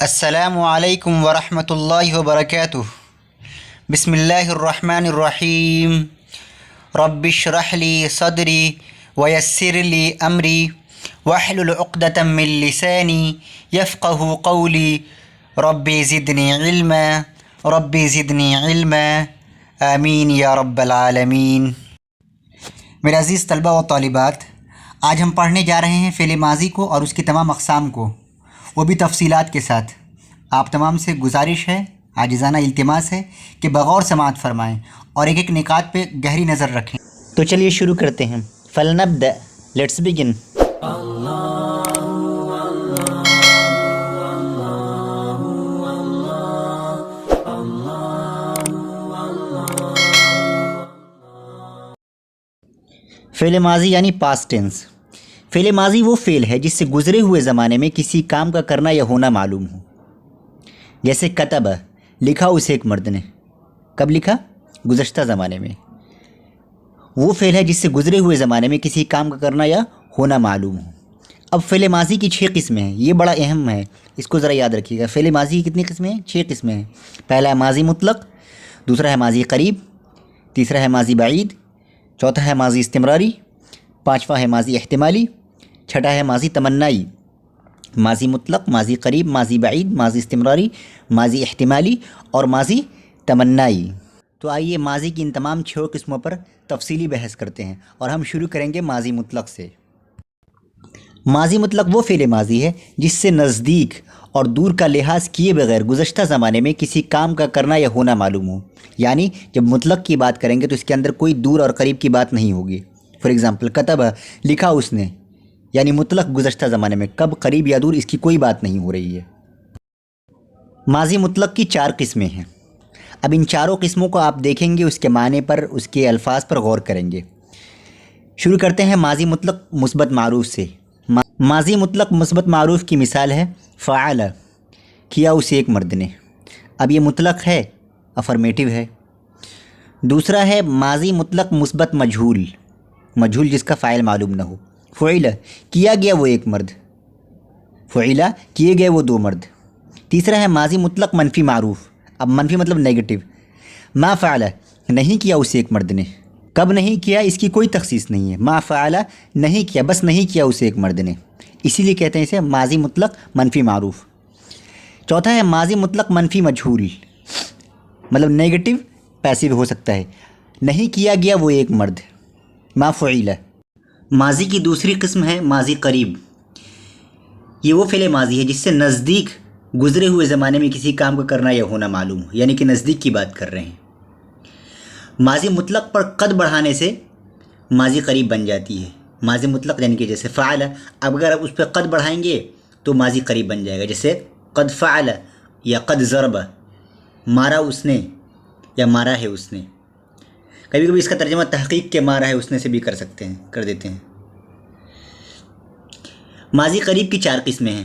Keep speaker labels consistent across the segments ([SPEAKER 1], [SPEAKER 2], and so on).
[SPEAKER 1] السلام علیکم ورحمۃ اللہ وبرکاتہ۔ بسم اللہ الرحمن الرحیم۔ رب اشرح لی صدری ویسر لی امری واحلل عقدۃ من لسانی یفقہوا قولی رب زدنی علما رب زدنی علما آمین یا رب العالمین۔ میرے عزیز طلبہ و طالبات، آج ہم پڑھنے جا رہے ہیں فعل ماضی کو اور اس کی تمام اقسام کو، وہ بھی تفصیلات کے ساتھ۔ آپ تمام سے گزارش ہے، عاجزانہ التماس ہے کہ بغور سماعت فرمائیں اور ایک ایک نکات پہ گہری نظر رکھیں۔ تو چلیے شروع کرتے ہیں۔ فلنبدأ، لیٹس بگن۔ فعل ماضی یعنی پاسٹ ٹینس۔ فعل ماضی وہ فعل ہے جس سے گزرے ہوئے زمانے میں کسی کام کا کرنا یا ہونا معلوم ہو، جیسے کتب، لکھا اسے ایک مرد نے۔ کب لکھا؟ گزشتہ زمانے میں۔ وہ فعل ہے جس سے گزرے ہوئے زمانے میں کسی کام کا کرنا یا ہونا معلوم ہو۔ اب فعل ماضی کی 6 قسمیں ہیں، یہ بڑا اہم ہے، اس کو ذرا یاد رکھیے گا۔ فعل ماضی کی کتنی قسمیں ہیں؟ 6 قسمیں ہیں۔ پہلا ہے ماضی مطلق، دوسرا ہے ماضی قریب، تیسرا ہے ماضی بعید، چوتھا ہے ماضی استمراری، پانچواں ہے ماضی احتمالی، چھٹا ہے ماضی تمنائی۔ ماضی مطلق، ماضی قریب، ماضی بعید، ماضی استمراری، ماضی احتمالی اور ماضی تمنائی۔ تو آئیے ماضی کی ان تمام 6 قسموں پر تفصیلی بحث کرتے ہیں، اور ہم شروع کریں گے ماضی مطلق سے۔ ماضی مطلق وہ فعل ماضی ہے جس سے نزدیک اور دور کا لحاظ کیے بغیر گزشتہ زمانے میں کسی کام کا کرنا یا ہونا معلوم ہو۔ یعنی جب مطلق کی بات کریں گے تو اس کے اندر کوئی دور اور قریب کی بات نہیں ہوگی۔ فار ایگزامپل کتب، لکھا اس نے، یعنی مطلق گزشتہ زمانے میں، کب قریب یا دور اس کی کوئی بات نہیں ہو رہی ہے۔ ماضی مطلق کی 4 قسمیں ہیں۔ اب ان چاروں قسموں کو آپ دیکھیں گے، اس کے معنی پر، اس کے الفاظ پر غور کریں گے۔ شروع کرتے ہیں ماضی مطلق مثبت معروف سے۔ ماضی مطلق مثبت معروف کی مثال ہے فعل، کیا اسے ایک مرد نے۔ اب یہ مطلق ہے، افرمیٹیو ہے۔ دوسرا ہے ماضی مطلق مثبت مجہول، مجہول جس کا فاعل معلوم نہ ہو۔ فعل، کیا گیا وہ ایک مرد، فعلا، کیے گئے وہ 2 مرد۔ تیسرا ہے ماضی مطلق منفی معروف۔ اب منفی مطلب نیگیٹو۔ ما فعل، نہیں کیا اسے ایک مرد نے۔ کب نہیں کیا اس کی کوئی تخصیص نہیں ہے۔ ما فعل، نہیں کیا، بس نہیں کیا اسے ایک مرد نے، اسی لیے کہتے ہیں اسے ماضی مطلق منفی معروف۔ چوتھا ہے ماضی مطلق منفی مجہول، مطلب نیگیٹو پیسیو ہو سکتا ہے، نہیں کیا گیا وہ ایک مرد، ما فعل۔ ماضی کی دوسری قسم ہے ماضی قریب۔ یہ وہ فعل ماضی ہے جس سے نزدیک گزرے ہوئے زمانے میں کسی کام کا کرنا یا ہونا معلوم ہو، یعنی کہ نزدیک کی بات کر رہے ہیں۔ ماضی مطلق پر قد بڑھانے سے ماضی قریب بن جاتی ہے۔ ماضی مطلق یعنی کہ جیسے فعل، اب اگر آپ اس پہ قد بڑھائیں گے تو ماضی قریب بن جائے گا، جیسے قد فعل یا قد ضرب، مارا اس نے یا مارا ہے اس نے۔ کبھی کبھی اس کا ترجمہ تحقیق کے مارا ہے اس نے سے بھی کر دیتے ہیں۔ ماضی قریب کی 4 قسمیں ہیں۔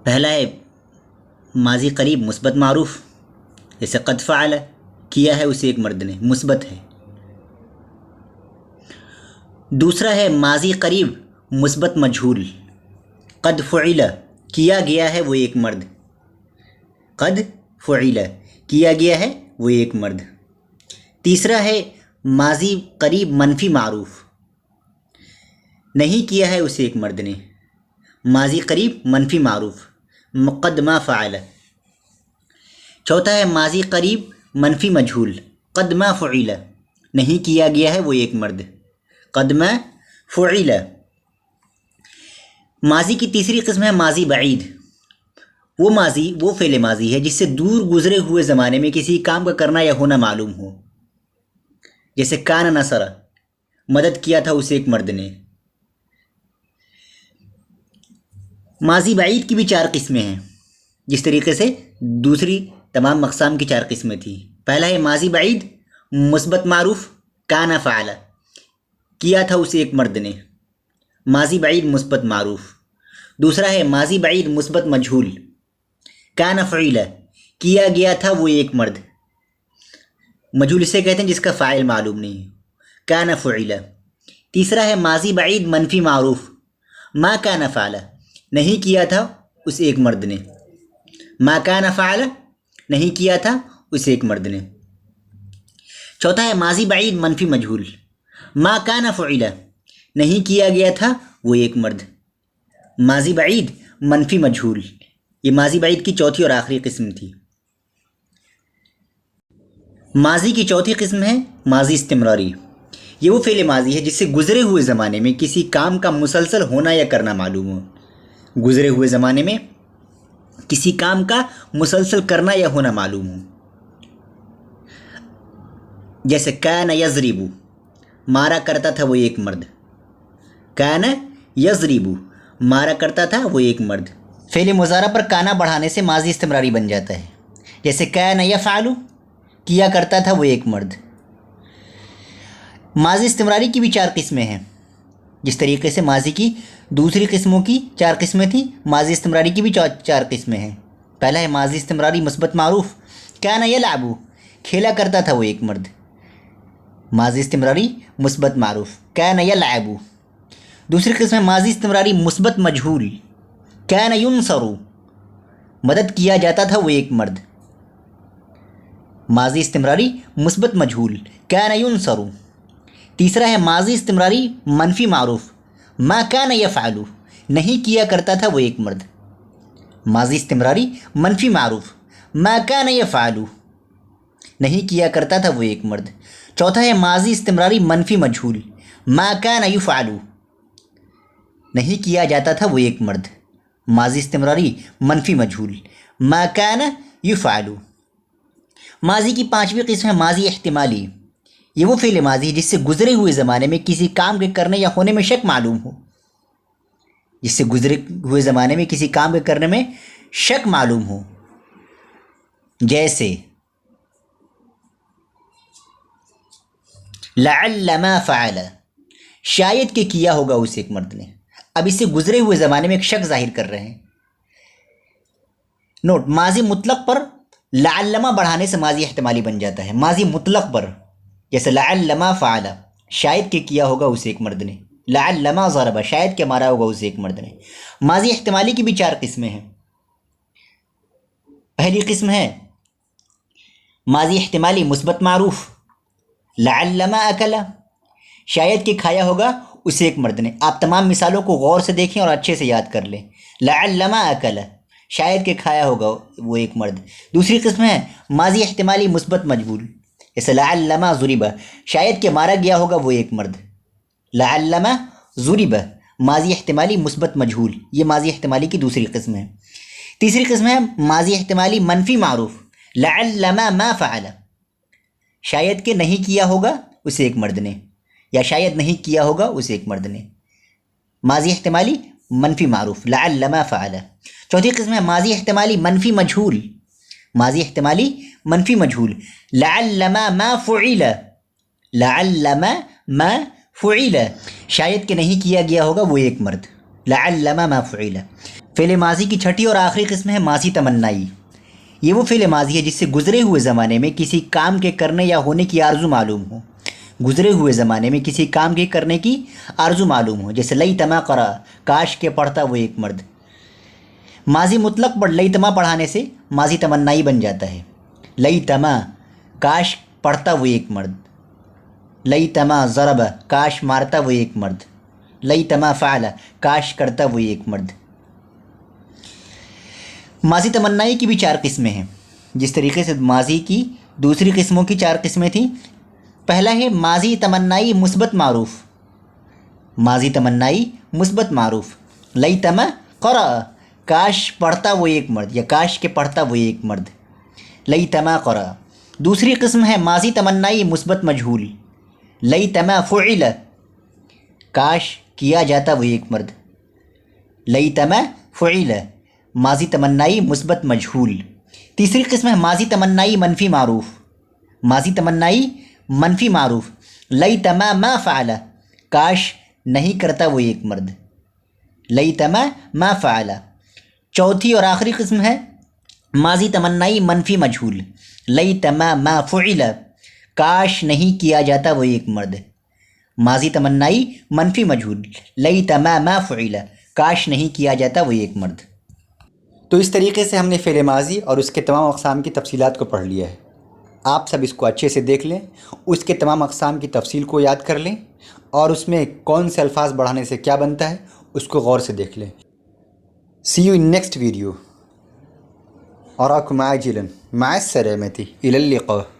[SPEAKER 1] پہلا ہے ماضی قریب مثبت معروف، جیسے قد فعل، کیا ہے اسے ایک مرد نے، مثبت ہے۔ دوسرا ہے ماضی قریب مثبت مجہول، قد فعل، کیا گیا ہے وہ ایک مرد، قد فعل، کیا گیا ہے وہ ایک مرد۔ تیسرا ہے ماضی قریب منفی معروف، نہیں کیا ہے اسے ایک مرد نے، ماضی قریب منفی معروف، قد ما فعل۔ چوتھا ہے ماضی قریب منفی مجہول، قد ما فعل، نہیں کیا گیا ہے وہ ایک مرد، قد ما فعل۔ ماضی کی تیسری قسم ہے ماضی بعید۔ وہ فعل ماضی ہے جس سے دور گزرے ہوئے زمانے میں کسی کام کا کرنا یا ہونا معلوم ہو، جیسے کان نصر، مدد کیا تھا اسے ایک مرد نے۔ ماضی بعید کی بھی 4 قسمیں ہیں، جس طریقے سے دوسری تمام اقسام کی 4 قسمیں تھیں۔ پہلا ہے ماضی بعید مثبت معروف، کان فعل، کیا تھا اسے ایک مرد نے، ماضی بعید مثبت معروف۔ دوسرا ہے ماضی بعید مثبت مجہول، کان فعل، کیا گیا تھا وہ ایک مرد، مجہول اسے کہتے ہیں جس کا فاعل معلوم نہیں ہے، کان فعل۔ تیسرا ہے ماضی بعید منفی معروف، ما کان فعل، نہیں کیا تھا اس ایک مرد نے. ما کان فعل نہیں کیا تھا اس ایک مرد نے. چوتھا ہے ماضی بعید منفی مجہول. ما کان فعل نہیں کیا گیا تھا وہ ایک مرد. ماضی بعید منفی مجہول یہ ماضی بعید کی چوتھی اور آخری قسم تھی. ماضی کی چوتھی قسم ہے ماضی استمراری. یہ وہ فعل ماضی ہے جس سے گزرے ہوئے زمانے میں کسی کام کا مسلسل ہونا یا کرنا معلوم ہو. گزرے ہوئے زمانے میں کسی کام کا مسلسل کرنا یا ہونا معلوم ہو. جیسے کان یضرب مارا کرتا تھا وہ ایک مرد. کان یضرب مارا کرتا تھا وہ ایک مرد. فعل مضارع پر کانا بڑھانے سے ماضی استمراری بن جاتا ہے. جیسے کان یفعل کیا کرتا تھا وہ ایک مرد. ماضی استمراری کی بھی 4 قسمیں ہیں. جس طریقے سے ماضی کی دوسری قسموں کی 4 قسمیں تھیں ماضی استمراری کی بھی 4 قسمیں ہیں. پہلا ہے ماضی استمراری مثبت معروف. کان یلعب کھیلا کرتا تھا وہ ایک مرد. ماضی استمراری مثبت معروف کان یلعب. دوسری قسم ہے ماضی استمراری مثبت مجہول. کان ینصر مدد کیا جاتا تھا وہ ایک مرد. ماضی استمراری مثبت مجہول کان ینصر. تیسرا ہے ماضی استمراری منفی معروف. ما کان یفعل نہیں کیا کرتا تھا وہ ایک مرد. ماضی استمراری منفی معروف ما کان یفعل نہیں کیا کرتا تھا وہ ایک مرد. چوتھا ہے ماضی استمراری منفی مجہول. ما کان یفعل نہیں کیا جاتا تھا وہ ایک مرد. ماضی استمراری منفی مجہول ما کان یفعل. ماضی کی 5ویں قسم ہے ماضی احتمالی. یہ وہ فعل ماضی ہے جس سے گزرے ہوئے زمانے میں کسی کام کے کرنے یا ہونے میں شک معلوم ہو. جس سے گزرے ہوئے زمانے میں کسی کام کے کرنے میں شک معلوم ہو. جیسے لعل ما فعل شاید کہ کیا ہوگا اس ایک مرد نے. اب اس سے گزرے ہوئے زمانے میں ایک شک ظاہر کر رہے ہیں. نوٹ ماضی مطلق پر لعلما بڑھانے سے ماضی احتمالی بن جاتا ہے. ماضی مطلق پر جیسے لعل ما فعل شاید کہ کیا ہوگا اس ایک مرد نے. لعل ما ضرب شاید کہ مارا ہوگا اس ایک مرد نے. ماضی احتمالی کی بھی 4 قسمیں ہیں. پہلی قسم ہے ماضی احتمالی مثبت معروف. لعل ما اکل شاید کہ کھایا ہوگا اس ایک مرد نے. آپ تمام مثالوں کو غور سے دیکھیں اور اچھے سے یاد کر لیں. لعل ما اکل شاید کہ کھایا ہوگا وہ ایک مرد. دوسری قسم ہے ماضی احتمالی مثبت مجہول. جیسے لعل ما ضرب شاید کہ مارا گیا ہوگا وہ ایک مرد. لعل ما ضرب ماضی احتمالی مثبت مجہول یہ ماضی احتمالی کی دوسری قسم ہے. تیسری قسم ہے ماضی احتمالی منفی معروف. لعل ما فعل شاید کہ نہیں کیا ہوگا اس ایک مرد نے یا شاید نہیں کیا ہوگا اس ایک مرد نے. ماضی احتمالی منفی معروف لعل ما فعل. چوتھی قسم ہے ماضی احتمالی منفی مجہول. ماضی احتمالی منفی مجہول لعل ما فعل. لعل ما فعل شاید کہ نہیں کیا گیا ہوگا وہ ایک مرد. لعل ما فعل. فعل ماضی کی 6ٹھی اور آخری قسم ہے ماضی تمنائی. یہ وہ فعل ماضی ہے جس سے گزرے ہوئے زمانے میں کسی کام کے کرنے یا ہونے کی آرزو معلوم ہو. گزرے ہوئے زمانے میں کسی کام کے کرنے کی آرزو معلوم ہو. جیسے لیتما قرأ کاش کے پڑھتا وہ ایک مرد. ماضی مطلق پر لیتما پڑھانے سے ماضی تمنائی بن جاتا ہے. لیتما کاش پڑھتا وہ ایک مرد. لیتما ضرب کاش مارتا وہ ایک مرد. لیتما فعل کاش کرتا وہ ایک مرد. ماضی تمنائی کی بھی 4 قسمیں ہیں. جس طریقے سے ماضی کی دوسری قسموں کی 4 قسمیں تھیں. پہلا ہے ماضی تمنائی مثبت معروف. ماضی تمنائی مثبت معروف لیتما قرأ کاش پڑھتا وہ ایک مرد یا کاش کے پڑھتا وہ ایک مرد. لیتما قرأ. دوسری قسم ہے ماضی تمنائی مثبت مجہول. لیتما فعل کاش کیا جاتا وہ ایک مرد. لیتما فعل ماضی تمنائی مثبت مجہول. تیسری قسم ہے ماضی تمنائی منفی معروف. ماضی تمنائی منفی معروف لیتما ما فعل کاش نہیں کرتا وہ ایک مرد. لیتما ما فعل. چوتھی اور آخری قسم ہے ماضی تمنائی منفی مجہول. لیتما ما فعل کاش نہیں کیا جاتا وہ ایک مرد. ماضی تمنائی منفی مجہول لیتما ما فعل کاش نہیں کیا جاتا وہی ایک مرد۔ تو اس طریقے سے ہم نے فعل ماضی اور اس کے تمام اقسام کی تفصیلات کو پڑھ لیا ہے۔ آپ سب اس کو اچھے سے دیکھ لیں، اس کے تمام اقسام کی تفصیل کو یاد کر لیں، اور اس میں کون سے الفاظ بڑھانے سے کیا بنتا ہے اس کو غور سے دیکھ لیں۔ سی یو ان نیکسٹ ویڈیو، أراكم عاجلا مع السلامة، إلى اللقاء۔